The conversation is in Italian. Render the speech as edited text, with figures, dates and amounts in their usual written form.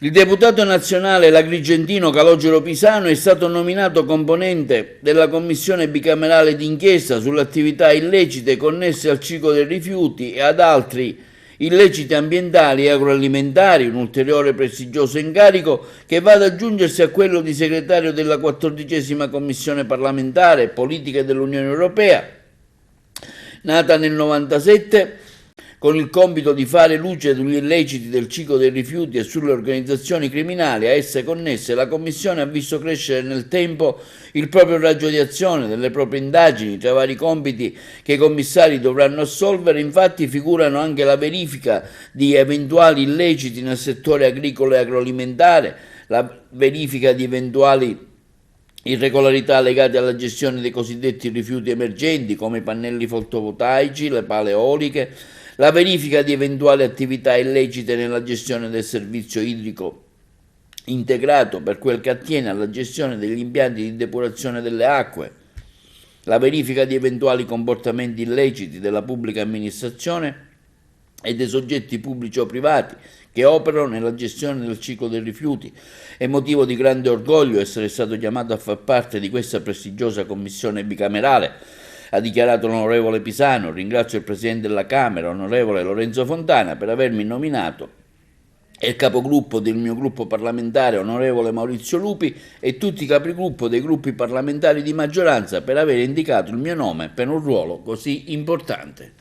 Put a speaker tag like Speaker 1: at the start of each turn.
Speaker 1: Il deputato nazionale agrigentino Calogero Pisano è stato nominato componente della commissione bicamerale d'inchiesta sulle attività illecite connesse al ciclo dei rifiuti e ad altri illeciti ambientali e agroalimentari, un ulteriore prestigioso incarico che va ad aggiungersi a quello di segretario della 14ª Commissione parlamentare Politiche dell'Unione Europea, nata nel 1997, con il compito di fare luce sugli illeciti del ciclo dei rifiuti e sulle organizzazioni criminali a esse connesse. La Commissione ha visto crescere nel tempo il proprio raggio di azione delle proprie indagini. Tra i vari compiti che i commissari dovranno assolvere, infatti, figurano anche la verifica di eventuali illeciti nel settore agricolo e agroalimentare, la verifica di eventuali irregolarità legate alla gestione dei cosiddetti rifiuti emergenti come i pannelli fotovoltaici, le pale eoliche, la verifica di eventuali attività illecite nella gestione del servizio idrico integrato per quel che attiene alla gestione degli impianti di depurazione delle acque, la verifica di eventuali comportamenti illeciti della pubblica amministrazione e dei soggetti pubblici o privati che operano nella gestione del ciclo dei rifiuti. È motivo di grande orgoglio essere stato chiamato a far parte di questa prestigiosa commissione bicamerale, ha dichiarato l'onorevole Pisano. Ringrazio il Presidente della Camera, onorevole Lorenzo Fontana, per avermi nominato e il capogruppo del mio gruppo parlamentare, onorevole Maurizio Lupi, e tutti i capigruppo dei gruppi parlamentari di maggioranza per aver indicato il mio nome per un ruolo così importante.